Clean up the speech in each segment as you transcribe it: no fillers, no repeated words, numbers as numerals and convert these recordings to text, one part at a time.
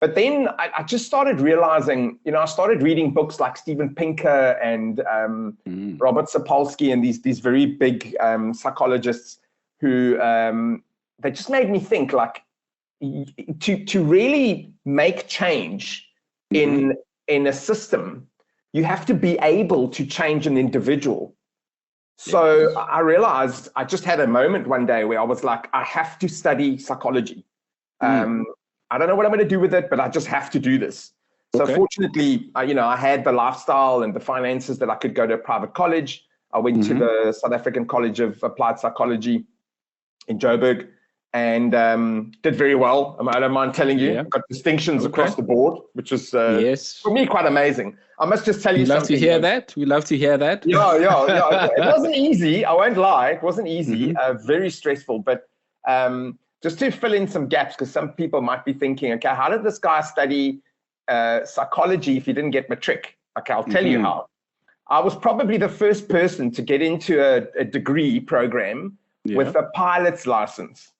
But then I just started realizing, I started reading books like Steven Pinker and Robert Sapolsky and these very big psychologists who they just made me think, like, to really make change in a system, you have to be able to change an individual. So I realized, I just had a moment one day where I was like, I have to study psychology. I don't know what I'm going to do with it, but I just have to do this. So fortunately, I had the lifestyle and the finances that I could go to a private college. I went to the South African College of Applied Psychology in Joburg and did very well. I don't mind telling you, got distinctions across the board, which was for me quite amazing. I must just tell you something. We love to hear that. Yeah. It wasn't easy. I won't lie. It wasn't easy. Very stressful. But just to fill in some gaps, because some people might be thinking, okay, how did this guy study psychology if he didn't get matric? Okay, I'll tell you how. I was probably the first person to get into a degree program with a pilot's license.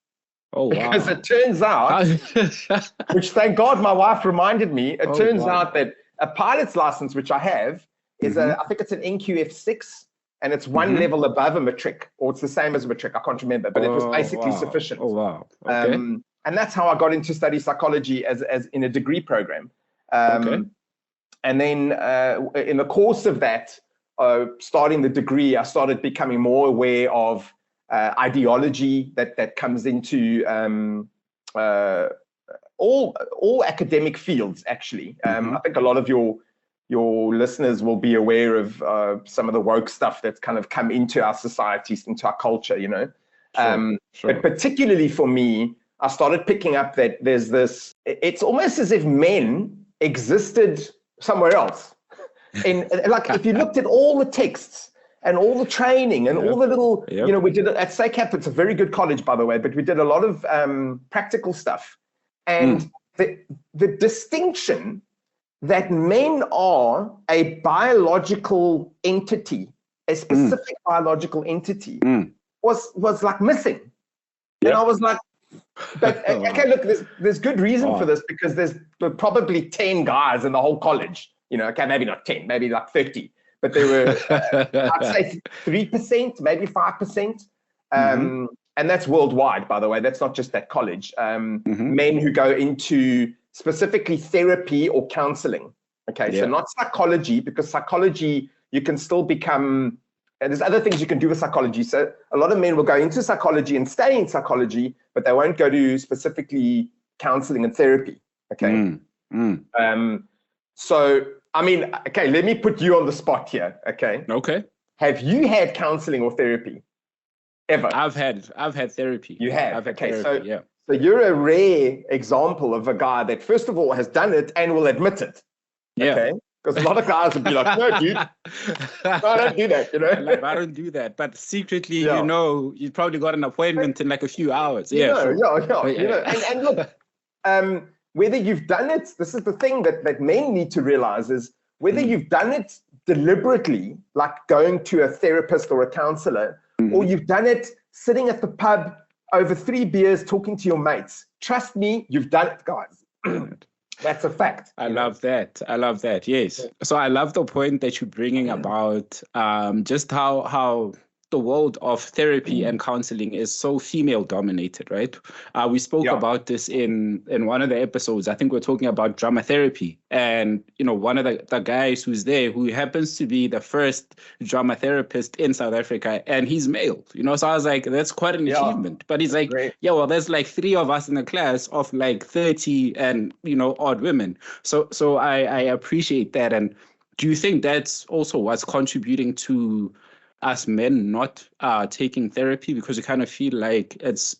Oh, wow. Because it turns out, which thank God my wife reminded me, it turns out that a pilot's license, which I have, is I think it's an NQF6, and it's one level above a matric, or it's the same as a matric. I can't remember, but it was basically sufficient. Oh, wow. Okay. And that's how I got into study psychology as in a degree program. And then in the course of that, starting the degree, I started becoming more aware of ideology that comes into all academic fields, actually. I think a lot of your listeners will be aware of some of the woke stuff that's kind of come into our societies, into our culture, But particularly for me, I started picking up that there's this, it's almost as if men existed somewhere else. Like if you looked at all the texts and all the training and all the little, we did it at SACAP. It's a very good college, by the way, but we did a lot of practical stuff. And the distinction that men are a biological entity, a specific biological entity, was like missing. And I was like, but okay, look, there's good reason for this, because there's probably 10 guys in the whole college, okay, maybe not 10, maybe like 30, but there were, I'd say 3%, maybe 5%. And that's worldwide, by the way. That's not just that college. Men who go into specifically therapy or counselling. Okay, so not psychology, because psychology, you can still become, and there's other things you can do with psychology. So a lot of men will go into psychology and stay in psychology, but they won't go to specifically counselling and therapy. Okay. So, I mean, okay, let me put you on the spot here. Okay. Okay. Have you had counselling or therapy ever? I've had therapy. You have? I've had okay, therapy, so you're a rare example of a guy that, first of all, has done it and will admit it. Okay. Because a lot of guys would be like, no, dude, no, I don't do that, Like, I don't do that. But secretly, you probably got an appointment in like a few hours. And look, whether you've done it, this is the thing that men need to realize, is whether you've done it deliberately, like going to a therapist or a counselor, or you've done it sitting at the pub over 3 beers talking to your mates. Trust me, you've done it, guys. That's a fact. I love that. Yes. So I love the point that you're bringing about just how the world of therapy and counseling is so female dominated, right? We spoke about this in one of the episodes. I think we're talking about drama therapy, and one of the guys who's there, who happens to be the first drama therapist in South Africa, and he's male, so I was like, that's quite an achievement. But he's like, well, there's like 3 of us in the class of like 30 and odd women. So I appreciate that. And do you think that's also what's contributing to us men not taking therapy, because we kind of feel like it's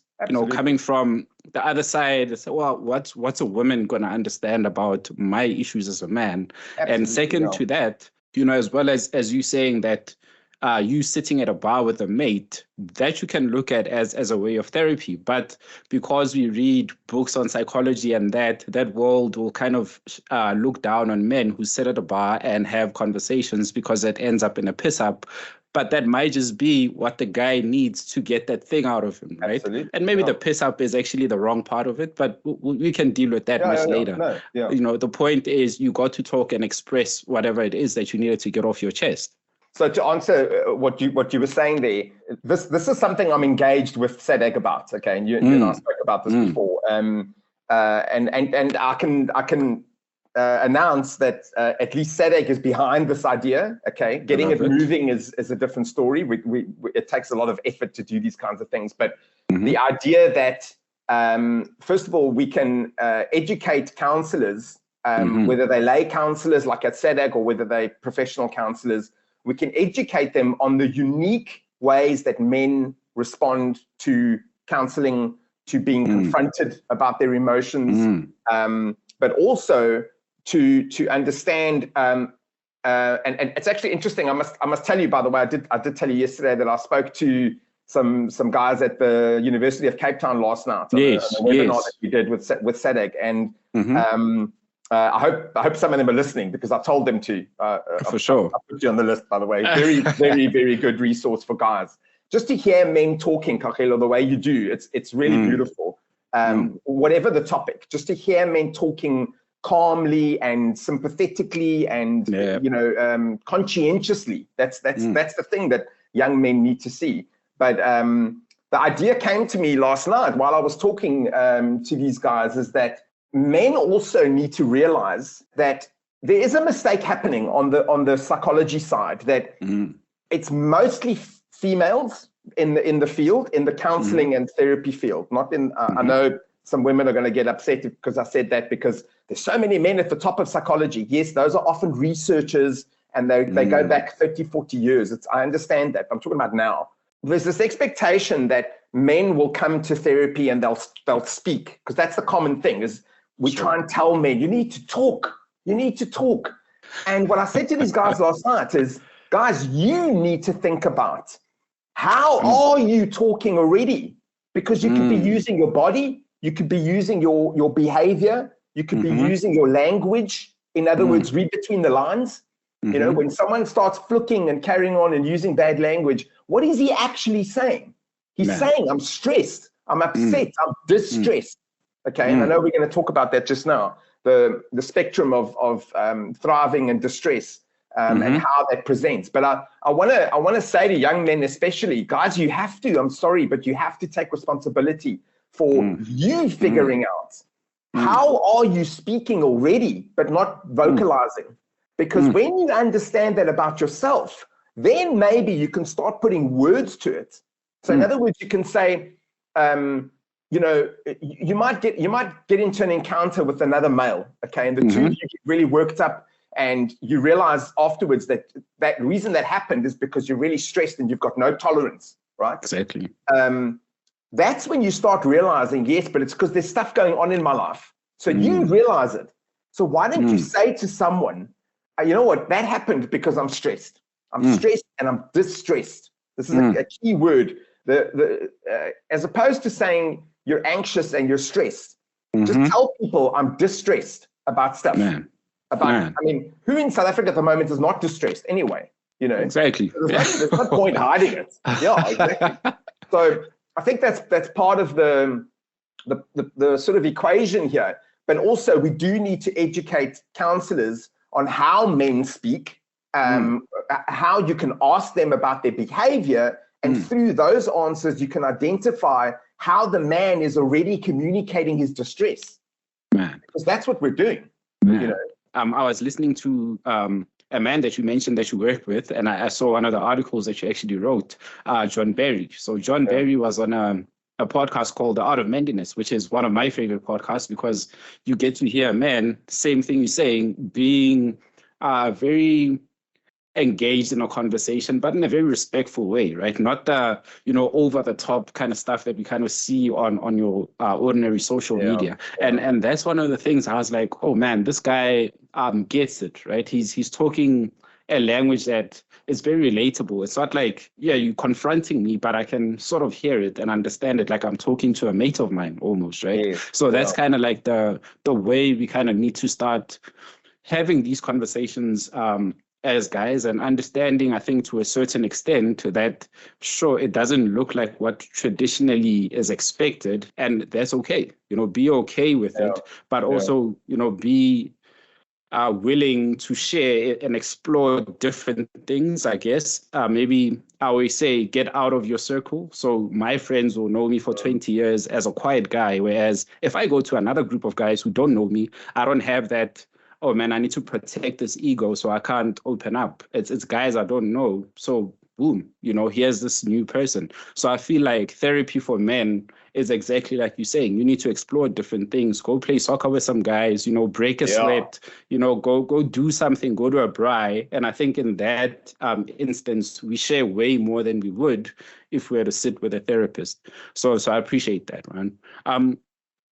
coming from the other side? It's, well, what's a woman going to understand about my issues as a man? And second to that, as well as you saying that you sitting at a bar with a mate, that you can look at as a way of therapy. But because we read books on psychology and that world will kind of look down on men who sit at a bar and have conversations, because it ends up in a piss up. but that might just be what the guy needs to get that thing out of him, right? Absolutely. And maybe the piss up is actually the wrong part of it, but we can deal with that much later. No. You know, the point is you got to talk and express whatever it is that you needed to get off your chest. So to answer what you were saying there, this is something I'm engaged with SADC about. Okay, and you and I spoke about this before. And I can announce that at least SADC is behind this idea. Okay, getting it moving is a different story. It takes a lot of effort to do these kinds of things, but the idea that first of all we can educate counselors, whether they lay counselors like at SADC or whether they professional counselors. We can educate them on the unique ways that men respond to counseling, to being confronted about their emotions, but also to understand. And it's actually interesting. I must tell you, by the way, I did tell you yesterday that I spoke to some guys at the University of Cape Town last night on a webinar that we did with SADC, and I hope some of them are listening because I told them to. For sure. I put you on the list, by the way. Very, very, very good resource for guys. Just to hear men talking, Kakelo, the way you do, it's really beautiful. Whatever the topic, just to hear men talking calmly and sympathetically and conscientiously. That's the thing that young men need to see. But the idea came to me last night while I was talking to these guys is that men also need to realize that there is a mistake happening on the psychology side, that it's mostly females in the field, in the counseling and therapy field, not in, I know some women are going to get upset because I said that because there's so many men at the top of psychology. Yes, those are often researchers and they go back 30, 40 years. I understand that. I'm talking about now. There's this expectation that men will come to therapy and they'll speak, because that's the common thing is, we try and tell men, you need to talk. You need to talk. And what I said to these guys last night is, guys, you need to think about how are you talking already? Because you could be using your body, you could be using your behavior, you could be using your language. In other words, read between the lines. You know, when someone starts flicking and carrying on and using bad language, what is he actually saying? He's saying, I'm stressed, I'm upset, I'm distressed. Okay, and I know we're going to talk about that just now, the spectrum of thriving and distress and how that presents. But I want to say to young men especially, guys, you have to, I'm sorry, but you have to take responsibility for you figuring out how are you speaking already, but not vocalizing. Because when you understand that about yourself, then maybe you can start putting words to it. So in other words, you can say, you know, you might get into an encounter with another male, okay, and the two of you get really worked up, and you realize afterwards that reason that happened is because you're really stressed and you've got no tolerance, right? Exactly. That's when you start realizing, yes, but it's because there's stuff going on in my life. So you realize it. So why don't you say to someone, you know what, that happened because I'm stressed. I'm stressed and I'm distressed. This is a key word. As opposed to saying you're anxious and you're stressed, just tell people I'm distressed about stuff. I mean, who in South Africa at the moment is not distressed anyway? You know, exactly. There's no point hiding it. Yeah, exactly. So I think that's part of the sort of equation here. But also, we do need to educate counselors on how men speak, how you can ask them about their behavior, and through those answers, you can identify how the man is already communicating his distress. Because that's what we're doing. You know. I was listening to a man that you mentioned that you worked with, and I saw one of the articles that you actually wrote, John Berry. So John Berry was on a podcast called The Art of Manliness, which is one of my favorite podcasts because you get to hear a man, same thing you're saying, being very engaged in a conversation, but in a very respectful way, right? Not the, over the top kind of stuff that we kind of see on your ordinary social media. And that's one of the things I was like, oh man, this guy gets it, right? He's talking a language that is very relatable. It's not like, you're confronting me, but I can sort of hear it and understand it like I'm talking to a mate of mine almost, right? So that's kind of like the way we kind of need to start having these conversations as guys, and understanding, I think, to a certain extent that, sure, it doesn't look like what traditionally is expected, and that's okay. Be okay with it, but also, be willing to share and explore different things, I guess. Maybe I always say, get out of your circle. So my friends will know me for 20 years as a quiet guy, whereas if I go to another group of guys who don't know me, I don't have that, oh man, I need to protect this ego, so I can't open up. It's guys I don't know. So boom, here's this new person. So I feel like therapy for men is exactly like you're saying. You need to explore different things. Go play soccer with some guys, break a sweat, go do something, go to a braai. And I think in that instance, we share way more than we would if we were to sit with a therapist. So I appreciate that, man.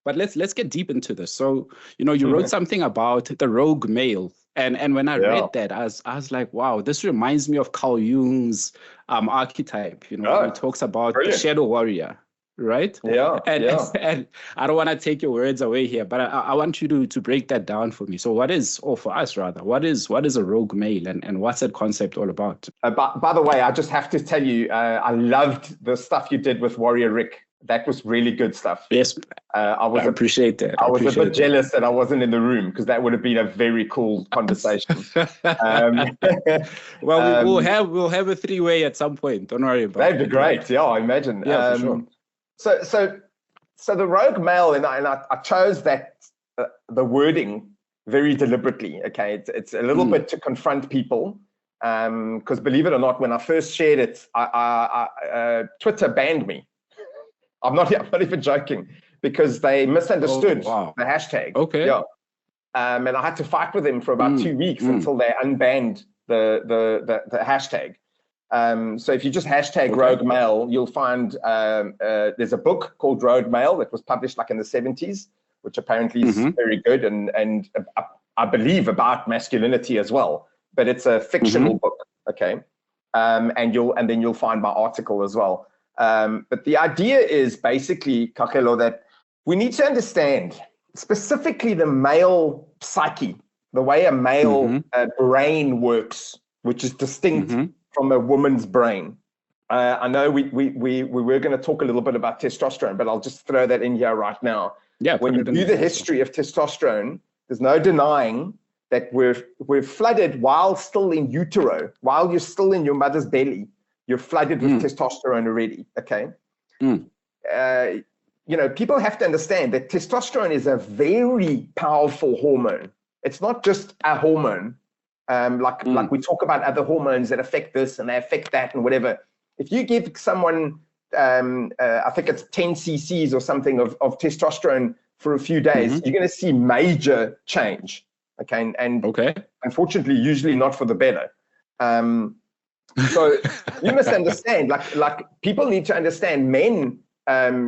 But let's get deep into this. So, you wrote something about the rogue male. And when I read that, I was like, wow, this reminds me of Carl Jung's archetype. He talks about the shadow warrior, right? And I don't want to take your words away here, but I want you to break that down for me. So for us rather, what is a rogue male, and what's that concept all about? By the way, I just have to tell you, I loved the stuff you did with Warrior Rick. That was really good stuff. Yes, I appreciate that. I was a bit jealous that I wasn't in the room, because that would have been a very cool conversation. Well, we'll have a three-way at some point. Don't worry about it. That'd be great. Yeah, I imagine. Yeah, for sure. So the rogue male, and I chose that the wording very deliberately. Okay, it's a little bit to confront people, because believe it or not, when I first shared it, Twitter banned me. I'm not even joking, because they misunderstood the hashtag. Okay. Yeah. And I had to fight with them for about 2 weeks until they unbanned the hashtag. So if you just hashtag rogue male, you'll find there's a book called Rogue Male that was published like in the 70s, which apparently is very good and I believe about masculinity as well. But it's a fictional book, okay? And then you'll find my article as well. But the idea is basically, Kakelo, that we need to understand specifically the male psyche, the way a male brain works, which is distinct from a woman's brain. I know we were going to talk a little bit about testosterone, but I'll just throw that in here right now. Yeah. When you do the history of testosterone, there's no denying that we're flooded while still in utero, while you're still in your mother's belly. You're flooded with testosterone already, okay? People have to understand that testosterone is a very powerful hormone. It's not just a hormone, like we talk about other hormones that affect this and they affect that and whatever. If you give someone, I think it's 10 cc's or something of testosterone for a few days, you're going to see major change, okay? And unfortunately, usually not for the better. So you must understand, like people need to understand, men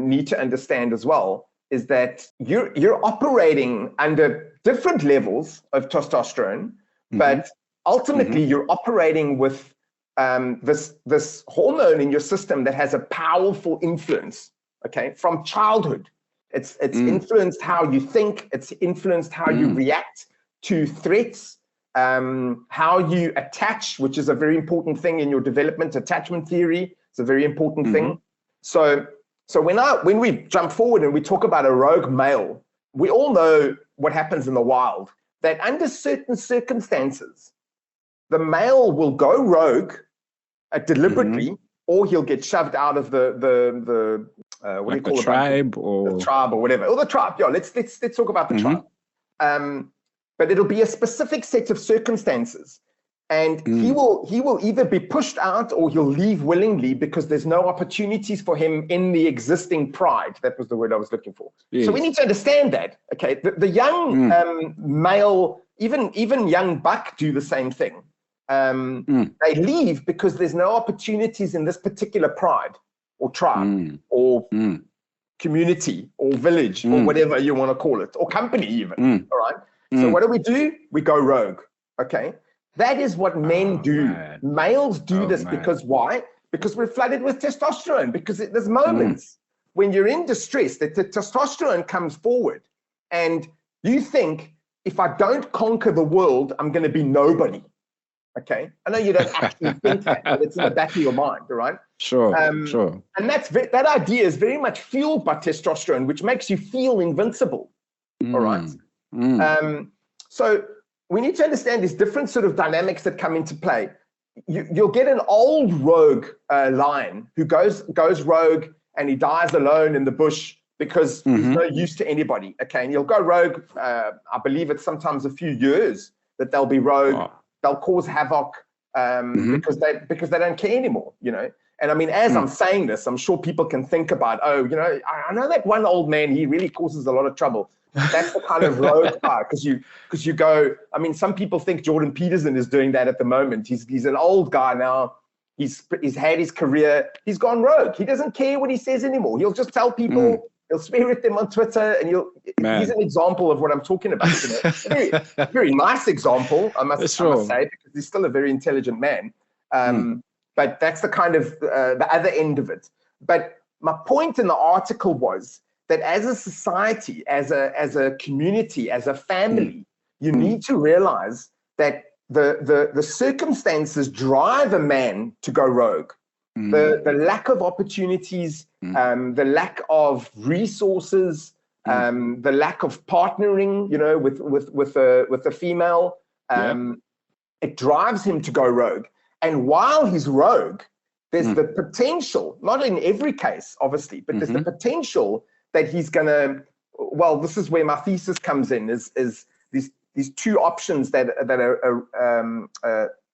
need to understand as well, is that you're operating under different levels of testosterone, but ultimately you're operating with this hormone in your system that has a powerful influence, okay, from childhood. It's influenced how you think, it's influenced how you react to threats, how you attach, which is a very important thing in your development. Attachment theory is a very important thing. So when we jump forward and we talk about a rogue male, we all know what happens in the wild, that under certain circumstances, the male will go rogue deliberately, or he'll get shoved out of the what do you call it? Tribe or the tribe or whatever. Or the tribe. Yeah, let's talk about the tribe. But it'll be a specific set of circumstances, and he will either be pushed out or he'll leave willingly because there's no opportunities for him in the existing pride. That was the word I was looking for. Yes. So we need to understand that. Okay, the young male, even young buck, do the same thing. They leave because there's no opportunities in this particular pride or tribe or community or village or whatever you want to call it, or company even. All right. So what do? We go rogue, okay? That is what men do. Man. Males do this because why? Because we're flooded with testosterone, because there's moments when you're in distress that the testosterone comes forward and you think, if I don't conquer the world, I'm going to be nobody. Okay, I know you don't actually think that, but it's in the back of your mind, all right? Sure. And that idea is very much fueled by testosterone, which makes you feel invincible, all right? So we need to understand these different sort of dynamics that come into play. You'll get an old rogue lion who goes rogue and he dies alone in the bush because he's no use to anybody, okay? And he'll go rogue, I believe it's sometimes a few years that they'll be rogue. Oh. They'll cause havoc because they don't care anymore, you know? And I mean, as I'm saying this, I'm sure people can think about, oh, you know, I know that one old man, he really causes a lot of trouble. That's the kind of rogue part, because you go, I mean, some people think Jordan Peterson is doing that at the moment. He's an old guy now. He's had his career. He's gone rogue. He doesn't care what he says anymore. He'll just tell people, he'll swear at them on Twitter, and he's an example of what I'm talking about. You know? very nice example, I must say, because he's still a very intelligent man. But that's the kind of the other end of it. But my point in the article was that as a society, as a community, as a family, you need to realize that the circumstances drive a man to go rogue. The lack of opportunities, the lack of resources, the lack of partnering, you know, with a female, it drives him to go rogue. And while he's rogue, there's the potential, not in every case, obviously, but there's the potential that he's gonna. Well, this is where my thesis comes in. Is these two options that are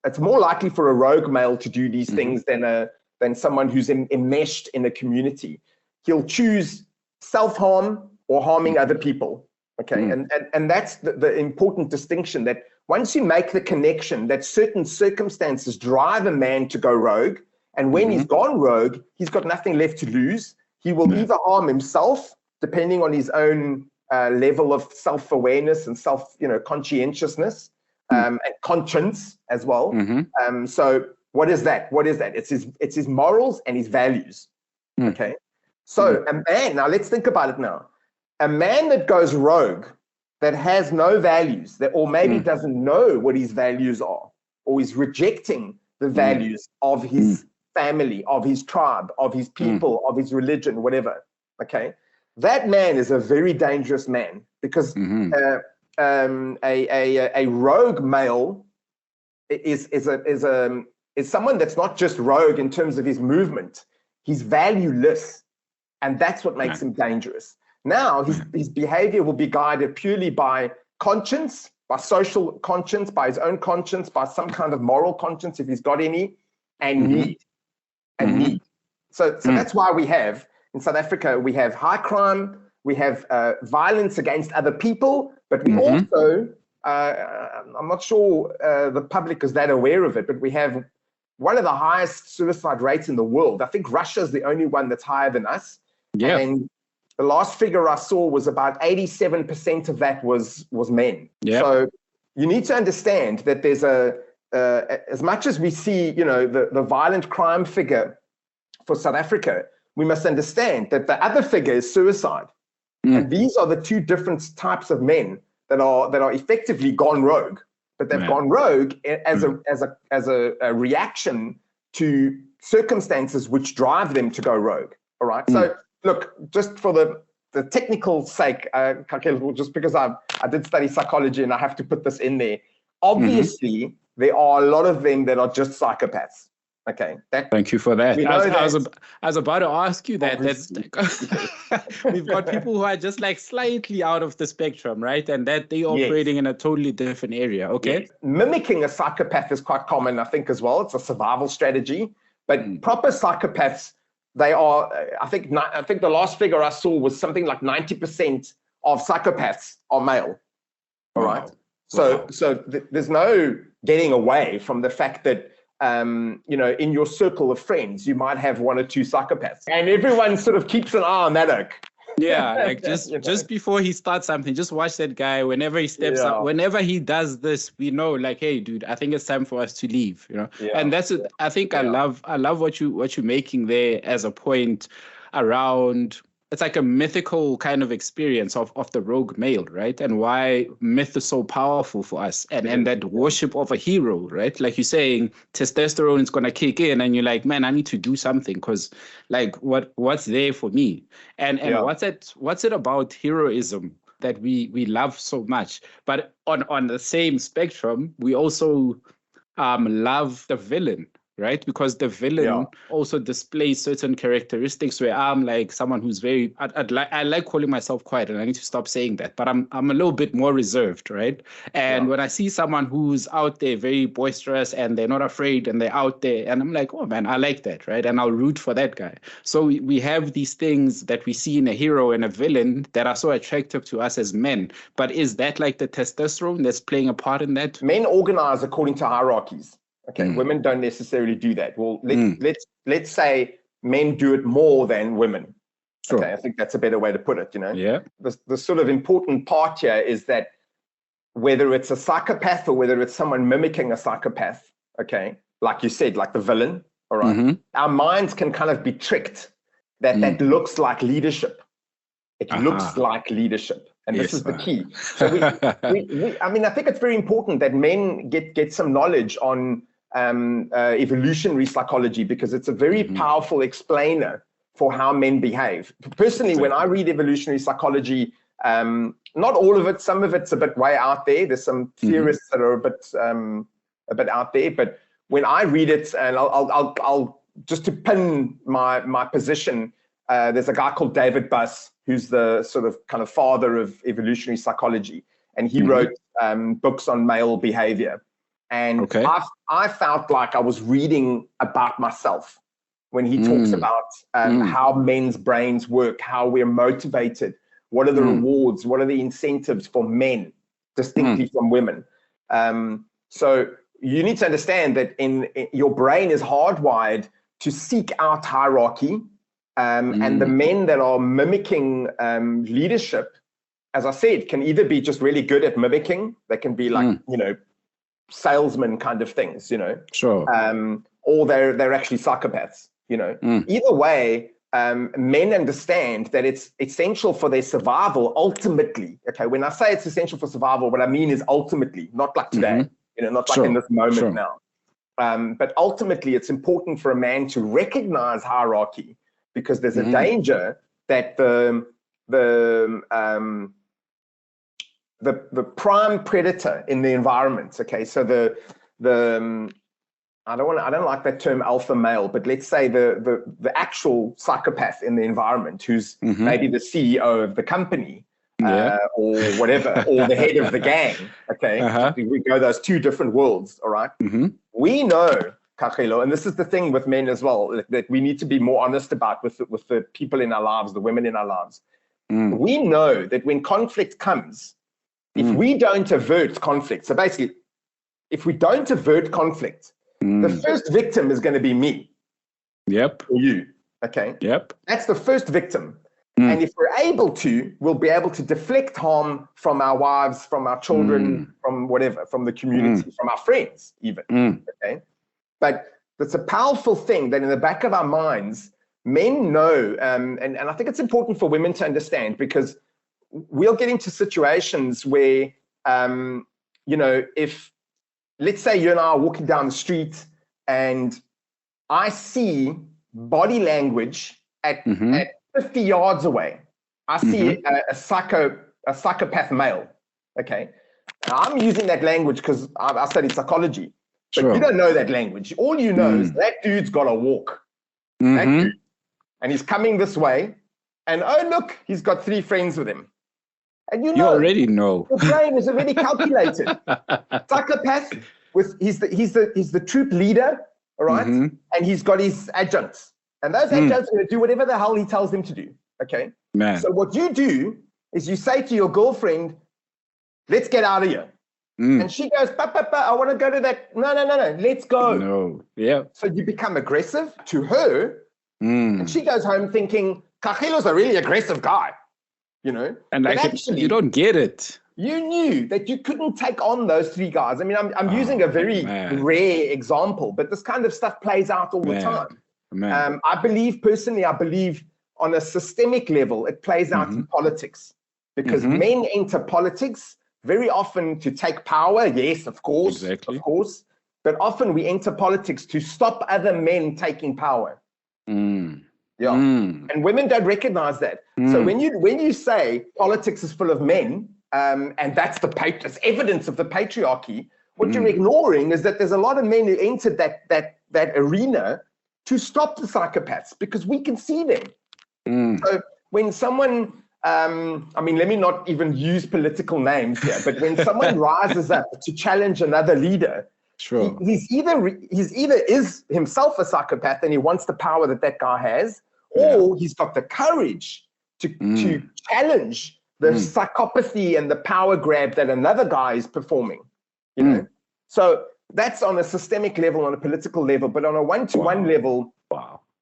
it's more likely for a rogue male to do these things than someone who's enmeshed in a community. He'll choose self-harm or harming other people. Okay, and that's the important distinction, that once you make the connection that certain circumstances drive a man to go rogue, and when he's gone rogue, he's got nothing left to lose. He will either harm himself, depending on his own level of self-awareness and conscientiousness, and conscience as well. So what is that? It's his morals and his values. Okay. So a man, now let's think about it now. A man that goes rogue, that has no values, or maybe doesn't know what his values are, or is rejecting the values of his family, of his tribe, of his people, of his religion, whatever. Okay. That man is a very dangerous man, because a rogue male is someone that's not just rogue in terms of his movement. He's valueless, and that's what makes him dangerous. Now his behavior will be guided purely by conscience, by social conscience, by his own conscience, by some kind of moral conscience, if he's got any, and need. So that's why we have, in South Africa, we have high crime, we have violence against other people, but we also, I'm not sure the public is that aware of it, but we have one of the highest suicide rates in the world. I think Russia is the only one that's higher than us. Yeah. And the last figure I saw was about 87% of that was men. Yep. So you need to understand that there's as much as we see, the violent crime figure for South Africa, we must understand that the other figure is suicide. And these are the two different types of men that are effectively gone rogue, but they've gone rogue as a reaction to circumstances which drive them to go rogue. All right. So look, just for the technical sake, just because I did study psychology and I have to put this in there. Obviously, there are a lot of them that are just psychopaths. Okay. Thank you for that. I was about to ask you that. We've got people who are just like slightly out of the spectrum, right? And that they're operating in a totally different area. Okay. Yes. Mimicking a psychopath is quite common, I think, as well. It's a survival strategy. But proper psychopaths, they are, I think the last figure I saw was something like 90% of psychopaths are male. All right. So there's no getting away from the fact that, in your circle of friends, you might have one or two psychopaths, and everyone sort of keeps an eye on that oak. Yeah, like just before he starts something, just watch that guy. Whenever he steps up, whenever he does this, we know, like, hey, dude, I think it's time for us to leave. And that's it. I think I love what you're making there as a point around it's like a mythical kind of experience of the rogue male, right? And why myth is so powerful for us, and that worship of a hero, right? Like you're saying, testosterone is gonna kick in, and you're like, man, I need to do something because, like, what's there for me? And what's it about heroism that we love so much? But on the same spectrum, we also love the villain, right? Because the villain also displays certain characteristics where I'm like someone who's very, I like calling myself quiet, and I need to stop saying that, but I'm a little bit more reserved, right? And when I see someone who's out there very boisterous and they're not afraid and they're out there, and I'm like, oh man, I like that, right? And I'll root for that guy. So we have these things that we see in a hero and a villain that are so attractive to us as men. But is that like the testosterone that's playing a part in that? Men organize according to hierarchies. Okay, women don't necessarily do that. Well, let's say men do it more than women. Sure. Okay, I think that's a better way to put it, you know? Yeah. The sort of important part here is that whether it's a psychopath or whether it's someone mimicking a psychopath, okay, like you said, like the villain, all right, our minds can kind of be tricked that that looks like leadership. It looks like leadership. And this is the key. So I mean, I think it's very important that men get some knowledge on evolutionary psychology, because it's a very powerful explainer for how men behave. Personally, when I read evolutionary psychology, not all of it, some of it's a bit way out there. There's some theorists that are a bit out there, but when I read it, and I'll just to pin my position, there's a guy called David Buss, who's the sort of kind of father of evolutionary psychology, and he wrote books on male behavior. And I felt like I was reading about myself when he talks about how men's brains work, how we're motivated, what are the rewards, what are the incentives for men distinctly from women. So you need to understand that in your brain is hardwired to seek out hierarchy, and the men that are mimicking leadership, as I said, can either be just really good at mimicking, they can be like, you know, salesman kind of things, you know, or they're actually psychopaths, you know. Either way, men understand that it's essential for their survival ultimately. Okay, when I say it's essential for survival, what I mean is ultimately, not like today, you know, not like in this moment now. But ultimately, it's important for a man to recognize hierarchy, because there's a danger that the prime predator in the environment. Okay, so I don't like that term alpha male, but let's say the actual psychopath in the environment, who's maybe the CEO of the company, or whatever, or the head of the gang. Okay, we go those two different worlds. All right, we know, Kachelo, and this is the thing with men as well, that we need to be more honest about with the people in our lives, the women in our lives. We know that when conflict comes, if we don't avert conflict, so basically, if we don't avert conflict, the first victim is going to be me. Yep. Or you. Okay. Yep. That's the first victim. And if we're able to, we'll be able to deflect harm from our wives, from our children, from whatever, from the community, from our friends even. Okay. But it's a powerful thing that in the back of our minds, men know, and I think it's important for women to understand, because we'll get into situations where, you know, if, let's say you and I are walking down the street and I see body language at 50 yards away. I see a psychopath male, okay? Now, I'm using that language because I studied psychology, but you don't know that language. All you know is that dude's got to walk, that dude, and he's coming this way, and oh, look, he's got 3 friends with him. And you already know. The brain is already calculated. Psychopath, he's the troop leader, all right? And he's got his adjuncts. And those adjuncts are going to do whatever the hell he tells them to do, okay? Man. So what you do is you say to your girlfriend, let's get out of here. And she goes, I want to go to that. No, let's go. No, yeah. So you become aggressive to her, and she goes home thinking, Kachilo's a really aggressive guy. You know, and like actually, you don't get it. You knew that you couldn't take on those 3 guys. I mean, I'm using a very rare example, but this kind of stuff plays out all the time. I believe on a systemic level, it plays out in politics, because men enter politics very often to take power. Yes, of course, of course. But often we enter politics to stop other men taking power. Yeah. And women don't recognize that. So when you say politics is full of men, and that's it's evidence of the patriarchy, what you're ignoring is that there's a lot of men who entered that arena to stop the psychopaths, because we can see them. So when someone, I mean, let me not even use political names here, but when someone rises up to challenge another leader, he's either is himself a psychopath and he wants the power that guy has, or he's got the courage to challenge the psychopathy and the power grab that another guy is performing. You know, so that's on a systemic level, on a political level, but on a one-to-one level,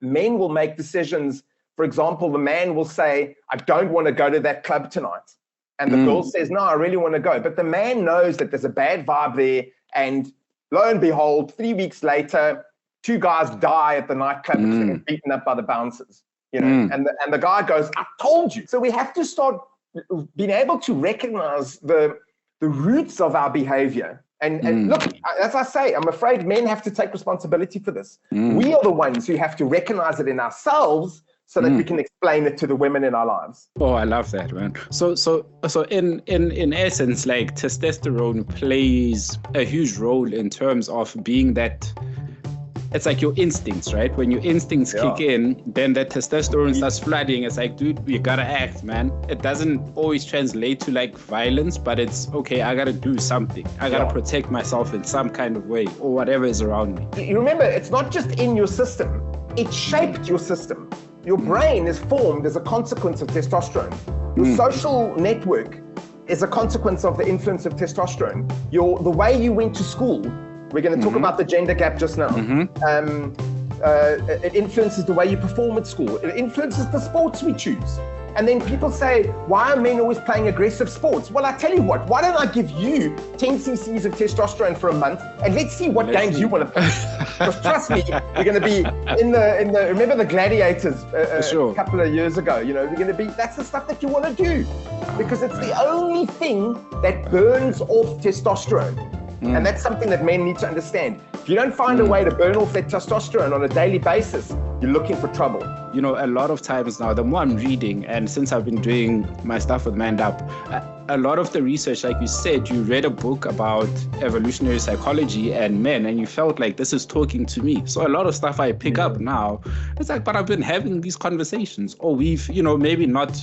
men will make decisions. For example, the man will say, I don't want to go to that club tonight. And the girl says, no, I really want to go. But the man knows that there's a bad vibe there. And lo and behold, 3 weeks later, 2 guys die at the nightclub because they get beaten up by the bouncers. You know, and the guy goes, I told you. So we have to start being able to recognize the roots of our behavior. And look, as I say, I'm afraid men have to take responsibility for this. We are the ones who have to recognize it in ourselves, so that we can explain it to the women in our lives. Oh, I love that, man. So in essence, like, testosterone plays a huge role in terms of being that. It's like your instincts, right? When your instincts kick in, then that testosterone starts flooding. It's like, dude, you gotta act, man. It doesn't always translate to like violence, but it's okay, I gotta do something. I gotta protect myself in some kind of way, or whatever is around me. You remember, it's not just in your system, it shaped your system. Your brain is formed as a consequence of testosterone. Your social network is a consequence of the influence of testosterone. The way you went to school, we're going to talk about the gender gap just now. It influences the way you perform at school. It influences the sports we choose. And then people say, why are men always playing aggressive sports? Well, I tell you what, why don't I give you 10 cc's of testosterone for a month, and let's see what games you want to play. Because trust me, we're going to be in the remember the gladiators a couple of years ago, you know, we're going to be, that's the stuff that you want to do, because it's the only thing that burns off testosterone. And that's something that men need to understand. If you don't find a way to burn off that testosterone on a daily basis, you're looking for trouble. You know, a lot of times now, the more I'm reading, and since I've been doing my stuff with Manned Up, a lot of the research, like you said, you read a book about evolutionary psychology and men, and you felt like this is talking to me. So a lot of stuff I pick up now, it's like, but I've been having these conversations, or we've, you know, maybe not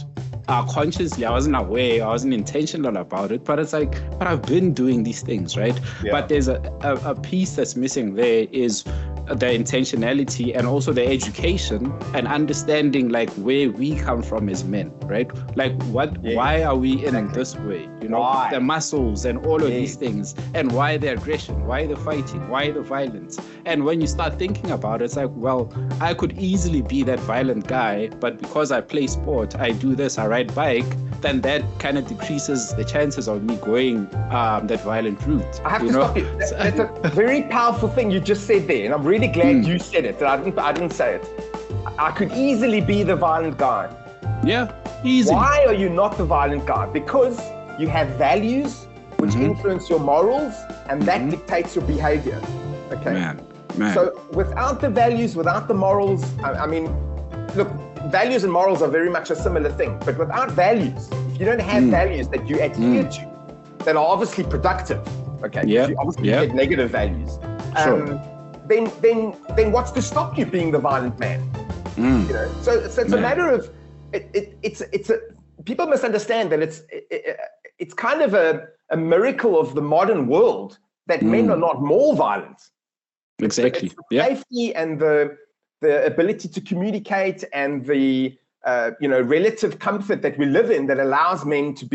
consciously, I wasn't aware, I wasn't intentional about it, but it's like, but I've been doing these things, right? But there's a piece that's missing there, is the intentionality and also the education and understanding like where we come from as men, right? Like why are we in this way? You know, the muscles and all of these things, and why the aggression, why the fighting, why the violence. And when you start thinking about it, it's like, well, I could easily be that violent guy, but because I play sport, I do this, I ride bike, then that kind of decreases the chances of me going that violent route. I have to stop you. That's a very powerful thing you just said there, and I'm really glad you said it. I didn't say it. I could easily be the violent guy. Yeah, easily. Why are you not the violent guy? Because you have values which influence your morals, and that dictates your behavior. Okay. Man. So without the values, without the morals, I mean, look, values and morals are very much a similar thing. But without values, if you don't have values that you adhere to, that are obviously productive, okay, you obviously get negative values, then what's to stop you being the violent man? You know, so it's a matter of people misunderstand that it's kind of a miracle of the modern world that men are not more violent. Exactly. It's the safety and the ability to communicate and the relative comfort that we live in that allows men to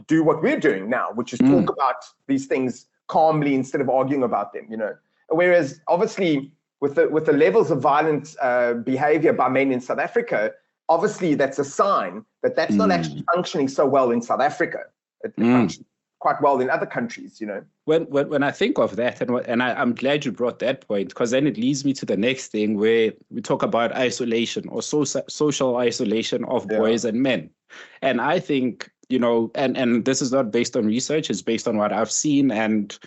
do what we're doing now, which is talk about these things calmly instead of arguing about them. You know, whereas obviously with the levels of violent behavior by men in South Africa, obviously that's a sign that that's not actually functioning so well in South Africa. It functions quite well in other countries, you know. When I think of that, and I'm glad you brought that point, because then it leads me to the next thing where we talk about isolation or social isolation of boys and men. And I think, you know, and this is not based on research, it's based on what I've seen and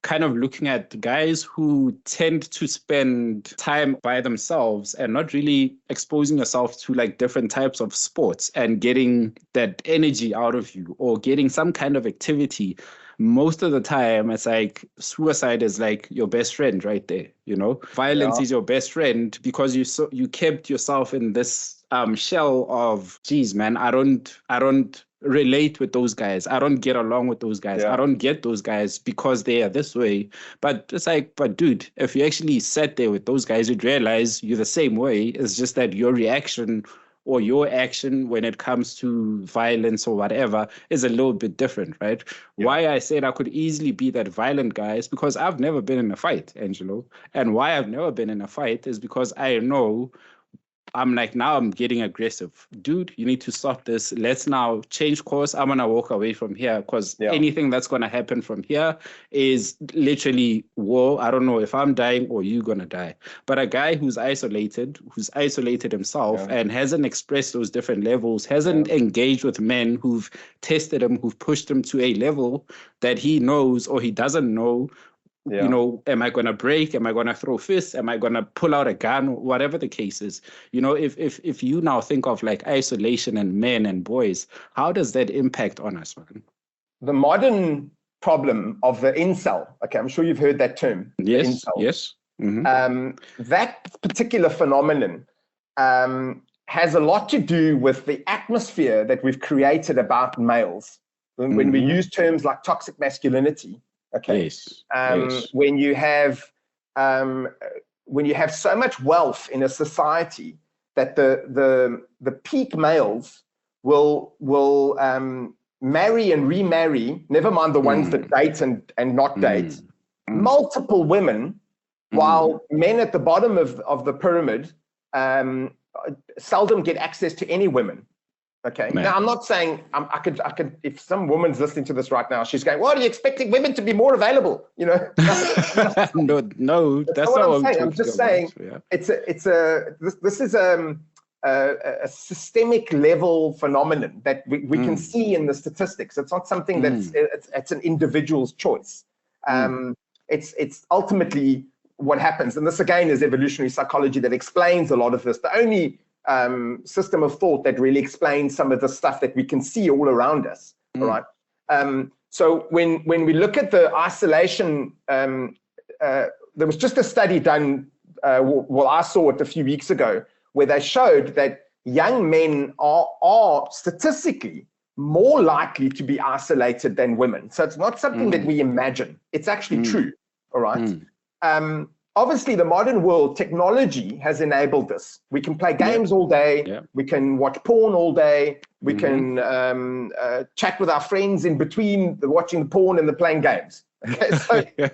kind of looking at guys who tend to spend time by themselves and not really exposing yourself to like different types of sports and getting that energy out of you or getting some kind of activity. Most of the time, it's like suicide is like your best friend right there, you know? Violence is your best friend because you kept yourself in this shell of, geez, man, I don't relate with those guys. I don't get along with those guys. I don't get those guys because they are this way. But it's like, but dude, if you actually sat there with those guys, you'd realize you're the same way. It's just that your reaction or your action when it comes to violence or whatever is a little bit different, right? Yeah. Why I said I could easily be that violent guy is because I've never been in a fight, Angelo. And why I've never been in a fight is because I know I'm like, now I'm getting aggressive. Dude, you need to stop this. Let's now change course. I'm going to walk away from here because anything that's going to happen from here is literally war. I don't know if I'm dying or you're going to die. But a guy who's isolated himself and hasn't expressed those different levels, hasn't engaged with men who've tested him, who've pushed him to a level that he knows or he doesn't know. You know, am I going to break? Am I going to throw fists? Am I going to pull out a gun? Whatever the case is. You know, if you now think of like isolation and men and boys, how does that impact on us, man? The modern problem of the incel, okay, I'm sure you've heard that term. Yes, yes. Mm-hmm. That particular phenomenon has a lot to do with the atmosphere that we've created about males. When we use terms like toxic masculinity, okay. Yes. When you have so much wealth in a society that the peak males will marry and remarry, never mind the ones that date and not date, multiple women, while men at the bottom of the pyramid seldom get access to any women. Okay. Man. Now, I'm not saying I could. If some woman's listening to this right now, she's going, "What are you expecting women to be more available?" You know. no, that's not what I'm saying. I'm just saying this is a systemic level phenomenon that we can see in the statistics. It's not something that's it's an individual's choice. It's ultimately what happens, and this again is evolutionary psychology that explains a lot of this. The only system of thought that really explains some of the stuff that we can see all around us. All right. So when we look at the isolation, there was just a study done. Well, I saw it a few weeks ago, where they showed that young men are statistically more likely to be isolated than women. So it's not something that we imagine. It's actually true. All right. Obviously, the modern world, technology has enabled this. We can play games all day. We can watch porn all day. We can chat with our friends in between watching the porn and the playing games. Okay,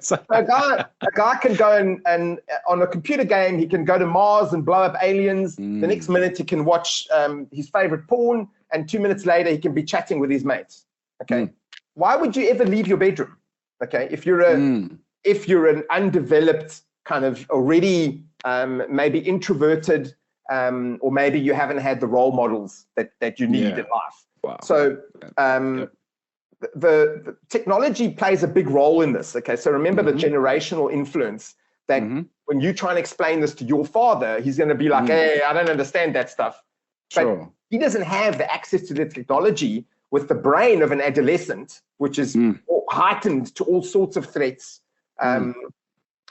so a guy can go and on a computer game, he can go to Mars and blow up aliens. The next minute, he can watch his favorite porn, and 2 minutes later, he can be chatting with his mates. Okay, why would you ever leave your bedroom? Okay, if you're an undeveloped kind of already maybe introverted, or maybe you haven't had the role models that you need in life. Wow. So the technology plays a big role in this. Okay, so remember the generational influence that when you try and explain this to your father, he's going to be like, hey, I don't understand that stuff. But he doesn't have the access to the technology with the brain of an adolescent, which is heightened to all sorts of threats.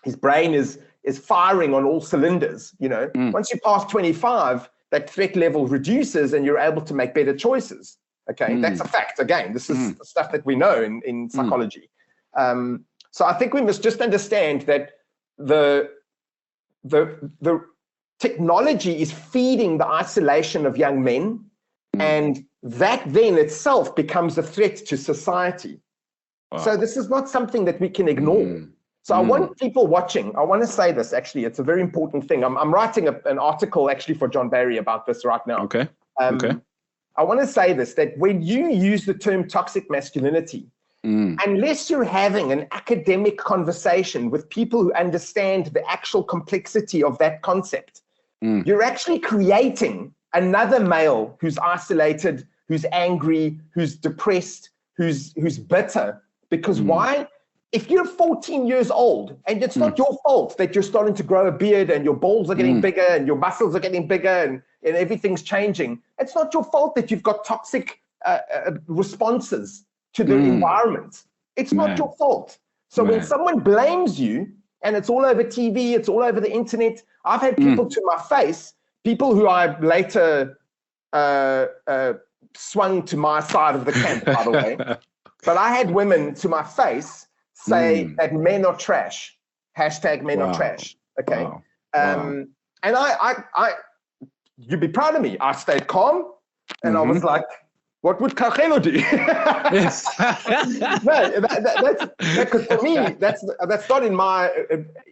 His brain is firing on all cylinders. You know, once you pass 25, that threat level reduces and you're able to make better choices. Okay, that's a fact. Again, this is the stuff that we know in psychology. So I think we must just understand that the technology is feeding the isolation of young men, and that then itself becomes a threat to society. Wow. So this is not something that we can ignore. So I want people watching, I want to say this, actually, it's a very important thing. I'm writing an article actually for John Barry about this right now. Okay. I want to say this, that when you use the term toxic masculinity, Unless you're having an academic conversation with people who understand the actual complexity of that concept, you're actually creating another male who's isolated, who's angry, who's depressed, who's bitter. Because why? If you're 14 years old and it's not your fault that you're starting to grow a beard and your balls are getting bigger and your muscles are getting bigger and everything's changing, it's not your fault that you've got toxic responses to the environment. It's not your fault. So when someone blames you, and it's all over TV, it's all over the internet, I've had people to my face, people who I later swung to my side of the camp, by the way. But I had women to my face say that men are trash. Hashtag men are trash. Okay. And I you'd be proud of me. I stayed calm and I was like, what would Angelo do? Yes. No, because for me, that's not in my.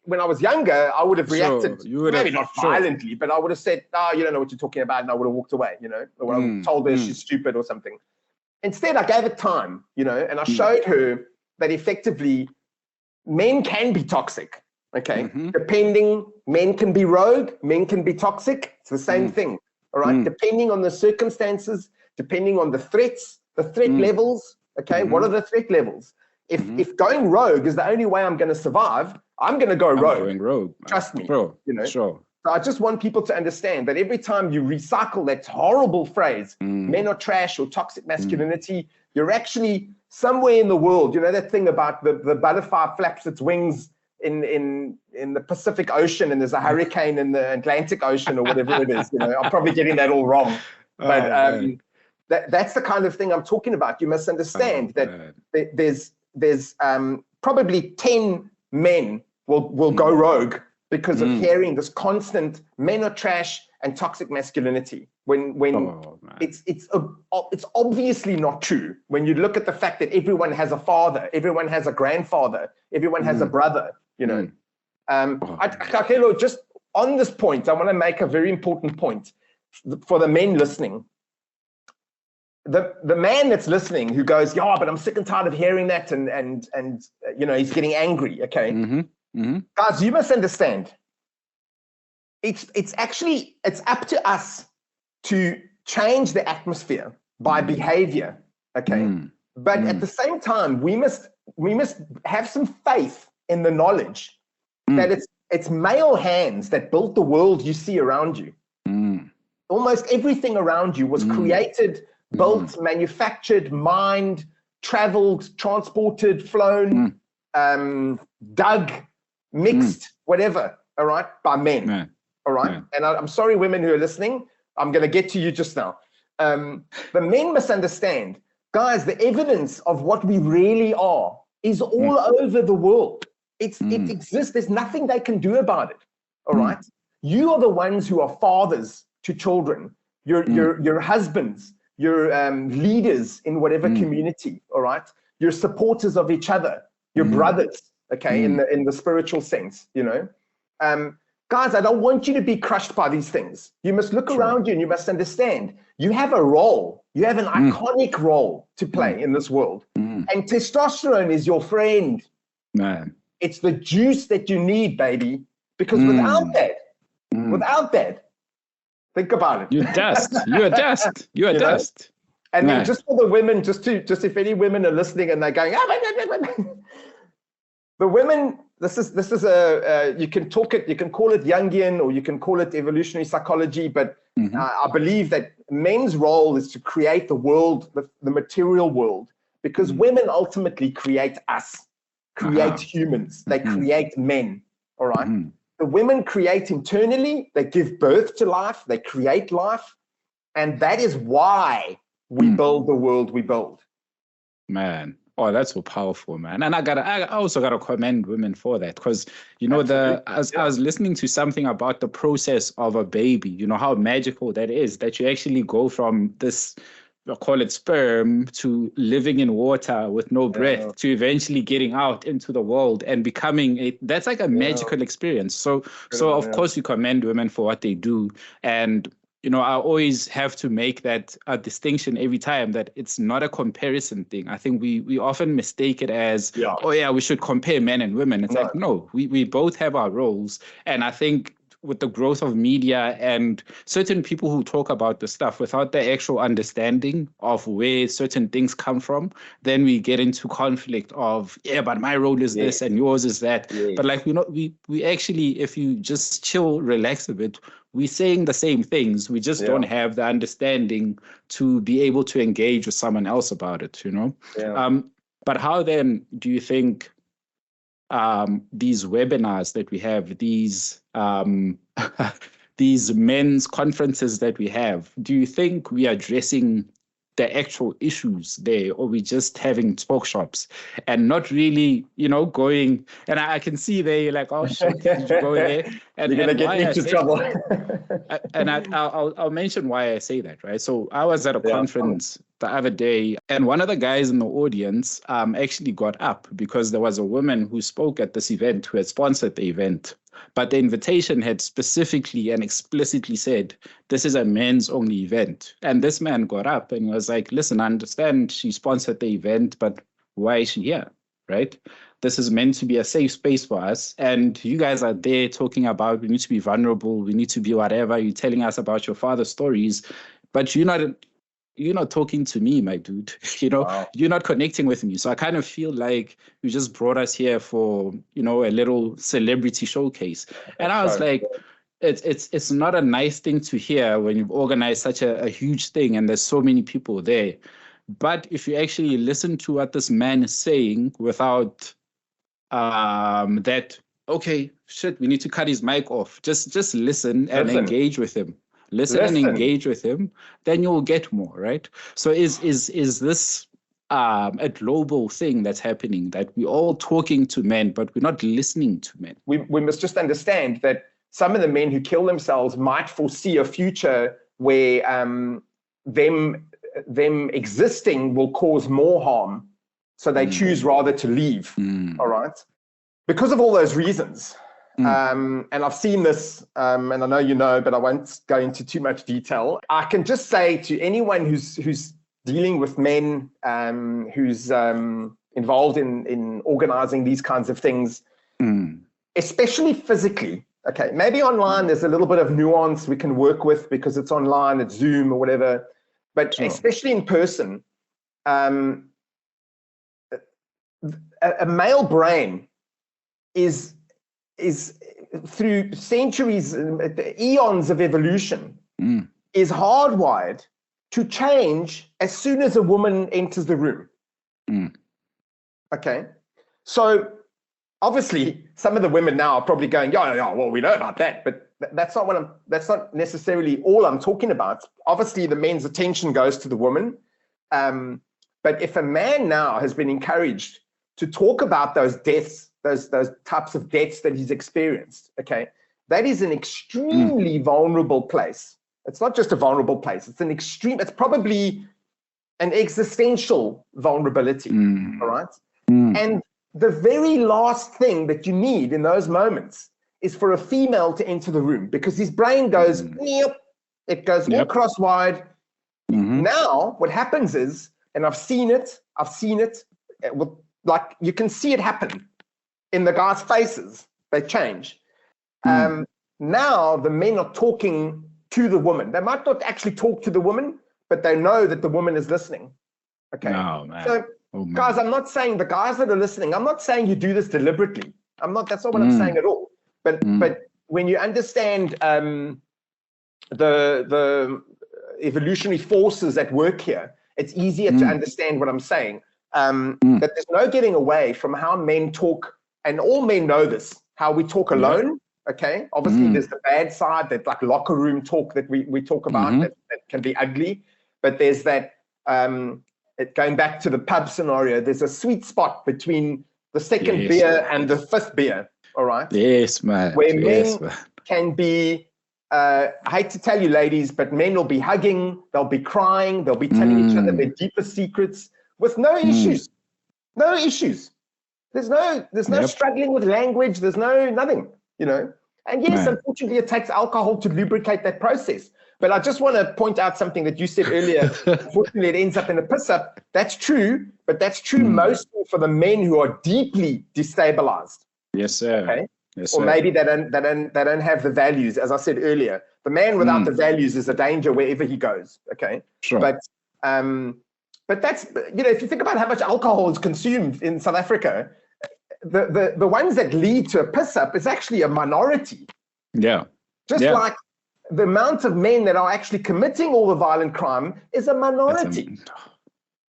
When I was younger, I would have reacted, maybe not violently, but I would have said, "Oh, you don't know what you're talking about," and I would have walked away. You know, or I would have told her she's stupid or something. Instead, I gave it time. You know, and I showed her that effectively, men can be toxic. Okay, depending, men can be rogue, men can be toxic. It's the same thing. All right, depending on the circumstances. Depending on the threats, the threat levels, okay? What are the threat levels? If going rogue is the only way I'm going to survive, I'm going to go rogue. Going rogue. Trust me. Bro, you know? Sure. So I just want people to understand that every time you recycle that horrible phrase, men are trash or toxic masculinity, you're actually somewhere in the world. You know that thing about the butterfly flaps its wings in the Pacific Ocean and there's a hurricane in the Atlantic Ocean or whatever it is. You know, I'm probably getting that all wrong. But that's the kind of thing I'm talking about. You must understand that there's probably 10 men will go rogue because of hearing this constant men are trash and toxic masculinity. When it's obviously not true. When you look at the fact that everyone has a father, everyone has a grandfather, everyone has a brother. You know, Angelo, just on this point, I want to make a very important point for the men listening. The man that's listening who goes, yeah, but I'm sick and tired of hearing that, and you know, he's getting angry. Okay, guys, you must understand. It's up to us to change the atmosphere by behavior. Okay, but at the same time, we must have some faith in the knowledge that it's male hands that built the world you see around you. Almost everything around you was created, built, manufactured, mined, traveled, transported, flown, dug, mixed, whatever, all right, by men, all right? And I'm sorry, women who are listening, I'm going to get to you just now. The men must understand, guys, the evidence of what we really are is all over the world. It exists. There's nothing they can do about it, all right? You are the ones who are fathers to children, your husbands, your leaders in whatever community, all right? You're supporters of each other, your brothers, okay, in the spiritual sense, you know? Guys, I don't want you to be crushed by these things. You must look around you and you must understand you have a role. You have an iconic role to play in this world. And testosterone is your friend. Man. It's the juice that you need, baby. Because without that, think about it. You're dust. You're dust. You're dust. And then just for the women, just if any women are listening and they're going, the women, this is you can call it Jungian or you can call it evolutionary psychology, but I believe that men's role is to create the world, the material world, because women ultimately create us, create humans, they create men, all right? The women create internally, they give birth to life, they create life, and that is why we build the world we build. Man, oh, that's so powerful, man. And I also gotta commend women for that, because you know, I was listening to something about the process of a baby, you know, how magical that is, that you actually go from this, I call it sperm, to living in water with no breath, to eventually getting out into the world and becoming that's like a magical experience. So of course you commend women for what they do. And I always have to make that distinction every time, that it's not a comparison thing. I think we often mistake it as, oh yeah, we should compare men and women. It's like, no, we both have our roles. And I think with the growth of media and certain people who talk about the stuff without the actual understanding of where certain things come from, then we get into conflict of, yeah, but my role is this and yours is that. But like, we actually, if you just chill, relax a bit, we're saying the same things. We just don't have the understanding to be able to engage with someone else about it, But how then do you think these webinars that we have, these these men's conferences that we have, do you think we are addressing the actual issues there, or we just having talk shops and not really, going? And I can see they like, oh shit, did you go there? And you're gonna get into trouble. And I'll mention why I say that, right? So I was at a conference the other day, and one of the guys in the audience actually got up because there was a woman who spoke at this event who had sponsored the event. But the invitation had specifically and explicitly said, this is a men's only event. And this man got up and was like, listen, I understand she sponsored the event, but why is she here, right? This is meant to be a safe space for us. And you guys are there talking about, we need to be vulnerable, we need to be whatever. You're telling us about your father's stories, but you're not talking to me, my dude. Wow. You're not connecting with me. So I kind of feel like you just brought us here for, a little celebrity showcase. And I was like, it's not a nice thing to hear when you've organized such a huge thing and there's so many people there. But if you actually listen to what this man is saying without that, okay, shit, we need to cut his mic off. Just listen and engage with him. Listen and engage with him, then you'll get more, right? So is this a global thing that's happening, that we're all talking to men, but we're not listening to men? We must just understand that some of the men who kill themselves might foresee a future where them existing will cause more harm. So they choose rather to leave, all right? Because of all those reasons. And I've seen this, and I know you know, but I won't go into too much detail. I can just say to anyone who's dealing with men, who's involved in organizing these kinds of things, especially physically, okay, maybe online there's a little bit of nuance we can work with because it's online, it's Zoom or whatever, but especially in person, a male brain is through centuries, eons of evolution, is hardwired to change as soon as a woman enters the room. Okay, so obviously some of the women now are probably going, yeah, well, we know about that, but that's not necessarily all I'm talking about. Obviously the men's attention goes to the woman, but if a man now has been encouraged to talk about those deaths, those types of deaths that he's experienced, okay, that is an extremely vulnerable place. It's not just a vulnerable place, it's probably an existential vulnerability, all right? And the very last thing that you need in those moments is for a female to enter the room, because his brain goes, it goes all cross-wide. Now, what happens is, and I've seen it, like you can see it happen in the guys' faces, they change. Now the men are talking to the woman. They might not actually talk to the woman, but they know that the woman is listening. Okay. Oh, man. So guys, I'm not saying the guys that are listening, I'm not saying you do this deliberately. That's not what I'm saying at all. But when you understand the evolutionary forces at work here, it's easier to understand what I'm saying. That there's no getting away from how men talk, and all men know this, how we talk alone, okay? Obviously, there's the bad side, that like locker room talk that we talk about that can be ugly, but there's that, going back to the pub scenario, there's a sweet spot between the second beer and the fifth beer, all right? Yes, man. Where men can be, I hate to tell you, ladies, but men will be hugging, they'll be crying, they'll be telling each other their deepest secrets with no issues. No issues. There's no struggling with language. There's nothing, And yes, unfortunately, it takes alcohol to lubricate that process. But I just want to point out something that you said earlier. Unfortunately, it ends up in a piss-up. That's true, but that's true mostly for the men who are deeply destabilized. Yes, sir. Okay? Yes, or sir. maybe they don't have the values. As I said earlier, the man without the values is a danger wherever he goes. Okay, sure. But that's, if you think about how much alcohol is consumed in South Africa, the ones that lead to a piss up is actually a minority. Yeah. Just like the amount of men that are actually committing all the violent crime is a minority.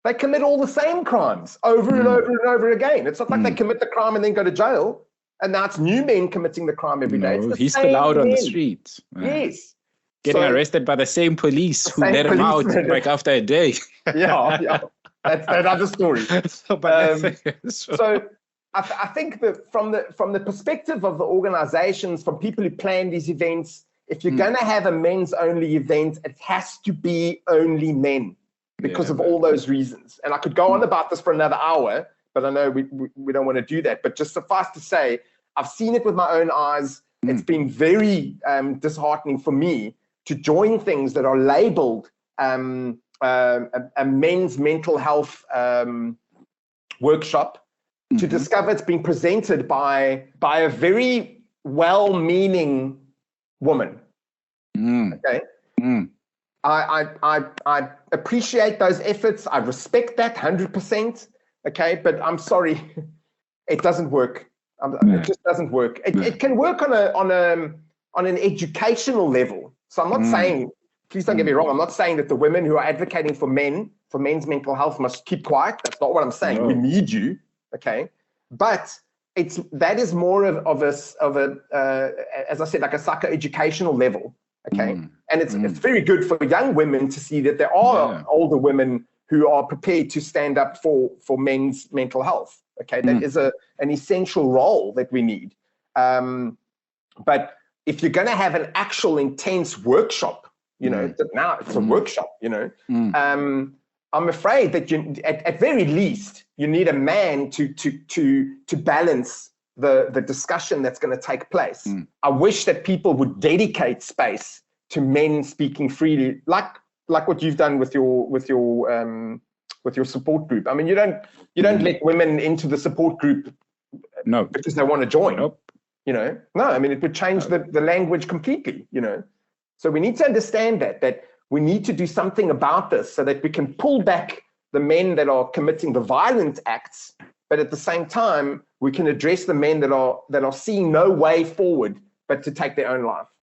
They commit all the same crimes over and over and over again. It's not like they commit the crime and then go to jail. And now it's new men committing the crime every day. He's still out on the streets. Yes. Getting arrested by the same police who let him out like after a day. yeah. That's another story. So I think that from the perspective of the organizations, from people who plan these events, if you're going to have a men's only event, it has to be only men because of all those reasons. And I could go on about this for another hour, but I know we don't want to do that. But just suffice to say, I've seen it with my own eyes. It's been very disheartening for me to join things that are labeled a men's mental health workshop, to discover it's being presented by a very well-meaning woman. Okay. I appreciate those efforts. I respect that 100%. Okay, but I'm sorry, it doesn't work. It just doesn't work. It can work on an educational level. So I'm not saying, please don't get me wrong, I'm not saying that the women who are advocating for men's mental health must keep quiet. That's not what I'm saying. No. We need you. Okay, but that is more of a as I said, like a psychoeducational level. Okay, and it's very good for young women to see that there are older women who are prepared to stand up for men's mental health. Okay, that is an essential role that we need. But if you're going to have an actual intense workshop, now it's a workshop. I'm afraid that at very least you need a man to balance the discussion that's going to take place. I wish that people would dedicate space to men speaking freely, like what you've done with your support group. I mean, you don't let women into the support group because they want to join. Nope. No, I mean, it would change the language completely. So we need to understand that we need to do something about this so that we can pull back the men that are committing the violent acts, but at the same time we can address the men that are seeing no way forward but to take their own life.